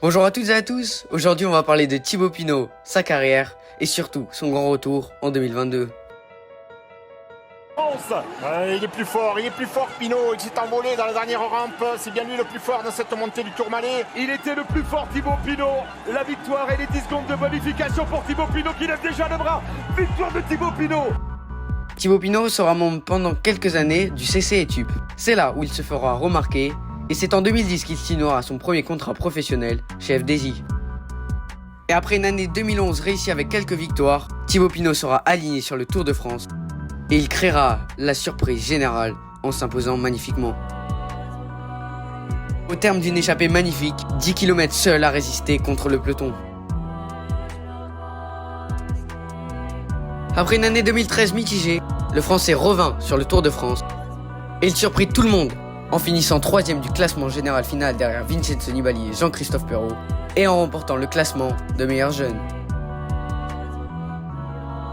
Bonjour à toutes et à tous, aujourd'hui on va parler de Thibaut Pinot, sa carrière et surtout son grand retour en 2022. Il est plus fort Pinot, il s'est envolé dans la dernière rampe, c'est bien lui le plus fort dans cette montée du Tourmalet. Il était le plus fort Thibaut Pinot, la victoire et les 10 secondes de bonification pour Thibaut Pinot qui lève déjà le bras, victoire de Thibaut Pinot. Thibaut Pinot sera membre pendant quelques années du CC Etup. C'est là où il se fera remarquer et c'est en 2010 qu'il signera son premier contrat professionnel chez FDJ. Et après une année 2011 réussie avec quelques victoires, Thibaut Pinot sera aligné sur le Tour de France et il créera la surprise générale en s'imposant magnifiquement. Au terme d'une échappée magnifique, 10 km seul à résister contre le peloton. Après une année 2013 mitigée, le Français revint sur le Tour de France et il surprit tout le monde en finissant 3ème du classement général final derrière Vincenzo Nibali et Jean-Christophe Perrault et en remportant le classement de meilleur jeune.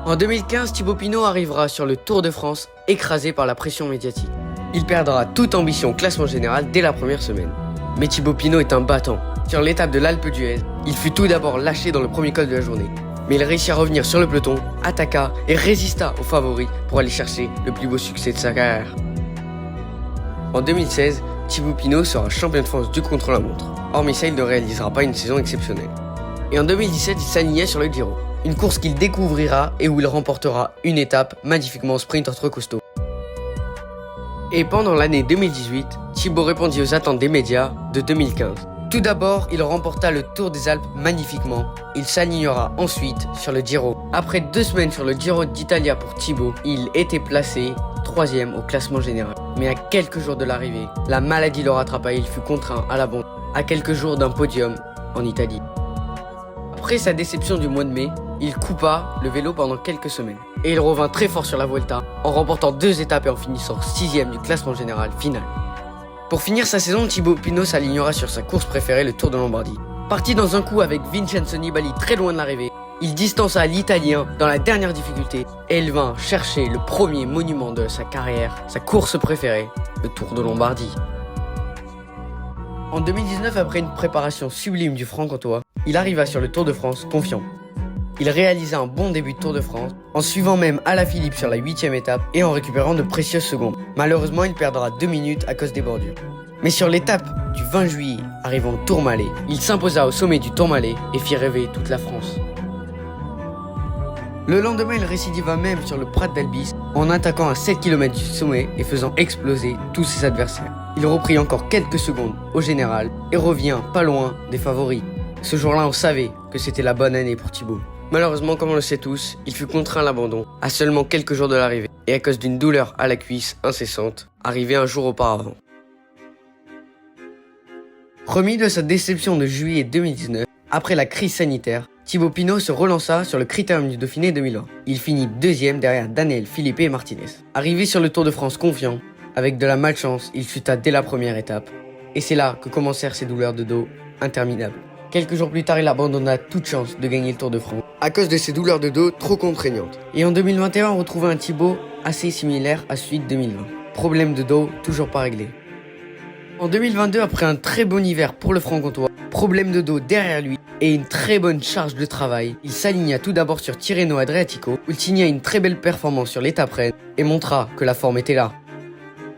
En 2015, Thibaut Pinot arrivera sur le Tour de France écrasé par la pression médiatique. Il perdra toute ambition au classement général dès la première semaine. Mais Thibaut Pinot est un battant. Sur l'étape de l'Alpe d'Huez, il fut tout d'abord lâché dans le premier col de la journée. Mais il réussit à revenir sur le peloton, attaqua et résista aux favoris pour aller chercher le plus beau succès de sa carrière. En 2016, Thibaut Pinot sera champion de France du contre-la-montre. Hormis ça, il ne réalisera pas une saison exceptionnelle. Et en 2017, il s'alignait sur le Giro. Une course qu'il découvrira et où il remportera une étape magnifiquement au sprint entre costauds. Et pendant l'année 2018, Thibaut répondit aux attentes des médias de 2015. Tout d'abord, il remporta le Tour des Alpes magnifiquement. Il s'alignera ensuite sur le Giro. Après 2 semaines sur le Giro d'Italia pour Thibaut, il était placé 3ème au classement général. Mais à quelques jours de l'arrivée, la maladie le rattrapa et il fut contraint à l'abandon, à quelques jours d'un podium en Italie. Après sa déception du mois de mai, il coupa le vélo pendant quelques semaines. Et il revint très fort sur la Vuelta, en remportant 2 étapes et en finissant 6ème du classement général final. Pour finir sa saison, Thibaut Pinot s'alignera sur sa course préférée, le Tour de Lombardie. Parti dans un coup avec Vincenzo Nibali très loin de l'arrivée, il distança l'Italien dans la dernière difficulté et il vint chercher le premier monument de sa carrière, sa course préférée, le Tour de Lombardie. En 2019, après une préparation sublime du Franc-Comtois, il arriva sur le Tour de France confiant. Il réalisa un bon début de Tour de France, en suivant même Alaphilippe sur la 8ème étape et en récupérant de précieuses secondes. Malheureusement, il perdra 2 minutes à cause des bordures. Mais sur l'étape du 20 juillet, arrivant au Tourmalet, il s'imposa au sommet du Tourmalet et fit rêver toute la France. Le lendemain, il récidiva même sur le Prat d'Albis en attaquant à 7 km du sommet et faisant exploser tous ses adversaires. Il reprit encore quelques secondes au général et revient pas loin des favoris. Ce jour-là, on savait que c'était la bonne année pour Thibaut. Malheureusement, comme on le sait tous, il fut contraint à l'abandon à seulement quelques jours de l'arrivée et à cause d'une douleur à la cuisse incessante, arrivée un jour auparavant. Remis de sa déception de juillet 2019, après la crise sanitaire, Thibaut Pinot se relança sur le Critérium du Dauphiné 2020. Il finit 2ème derrière Daniel, Philippe et Martinez. Arrivé sur le Tour de France confiant, avec de la malchance, il chuta dès la première étape. Et c'est là que commencèrent ses douleurs de dos interminables. Quelques jours plus tard, il abandonna toute chance de gagner le Tour de France à cause de ses douleurs de dos trop contraignantes. Et en 2021, on retrouvait un Thibaut assez similaire à celui de 2020. Problème de dos toujours pas réglé. En 2022, après un très bon hiver pour le Franc-Comtois, problème de dos derrière lui et une très bonne charge de travail, il s'aligna tout d'abord sur Tirreno Adriatico où il signa une très belle performance sur l'étape Rennes et montra que la forme était là.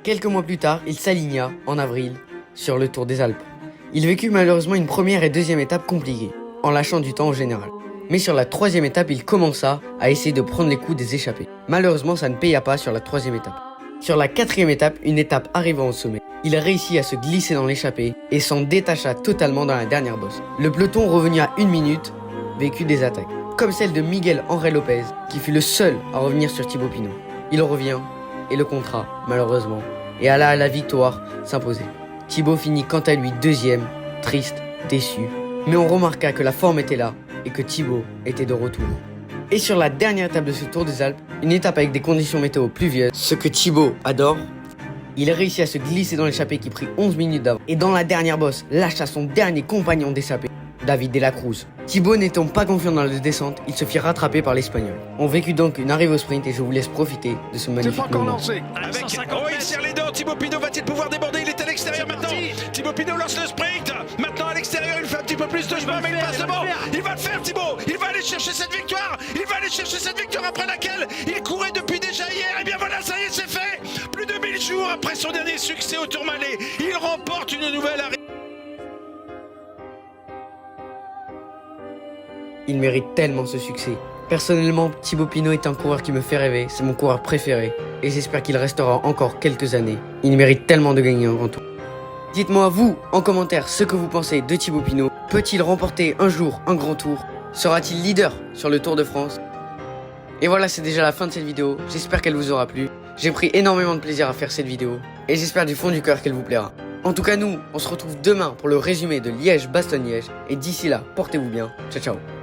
Quelques mois plus tard, il s'aligna en avril sur le Tour des Alpes. Il vécut malheureusement une première et deuxième étape compliquées, en lâchant du temps au général. Mais sur la 3ème étape, il commença à essayer de prendre les coups des échappés. Malheureusement, ça ne paya pas sur la 3ème étape. Sur la 4ème étape, une étape arrivant au sommet, il réussit à se glisser dans l'échappée et s'en détacha totalement dans la dernière bosse. Le peloton revenu à 1 minute vécut des attaques, comme celle de Miguel Angel Lopez, qui fut le seul à revenir sur Thibaut Pinot. Il revient et le contrat, malheureusement, et alla à la victoire s'imposer. Thibaut finit quant à lui 2ème, triste, déçu. Mais on remarqua que la forme était là et que Thibaut était de retour. Et sur la dernière étape de ce Tour des Alpes, une étape avec des conditions météo pluvieuses, ce que Thibaut adore, il réussit à se glisser dans l'échappée qui prit 11 minutes d'avance. Et dans la dernière bosse, lâcha son dernier compagnon d'échappée, David de la Cruz. Thibaut n'étant pas confiant dans la descente, il se fit rattraper par l'Espagnol. On vécut donc une arrivée au sprint et je vous laisse profiter de ce magnifique moment. Avec, il serre les dents, Thibaut Pinot va-t-il pouvoir déborder? Il est à l'extérieur maintenant. Thibaut Pinot lance le sprint. Maintenant à l'extérieur, il fait un petit peu plus de chemin, mais il passe devant. Il va le faire, Thibaut. Il va aller chercher cette victoire. Il va aller chercher cette victoire après laquelle il courait depuis déjà hier. Et bien voilà, ça y est, c'est fait. Plus de 1000 jours après son dernier succès au Tourmalet, il remporte une nouvelle arrivée. Il mérite tellement ce succès. Personnellement, Thibaut Pinot est un coureur qui me fait rêver, c'est mon coureur préféré, et j'espère qu'il restera encore quelques années. Il mérite tellement de gagner un grand tour. Dites-moi vous, en commentaire, ce que vous pensez de Thibaut Pinot. Peut-il remporter un jour un grand tour? Sera-t-il leader sur le Tour de France? Et voilà, c'est déjà la fin de cette vidéo, j'espère qu'elle vous aura plu. J'ai pris énormément de plaisir à faire cette vidéo, et j'espère du fond du cœur qu'elle vous plaira. En tout cas nous, on se retrouve demain pour le résumé de Liège-Bastogne-Liège, et d'ici là, portez-vous bien, ciao ciao.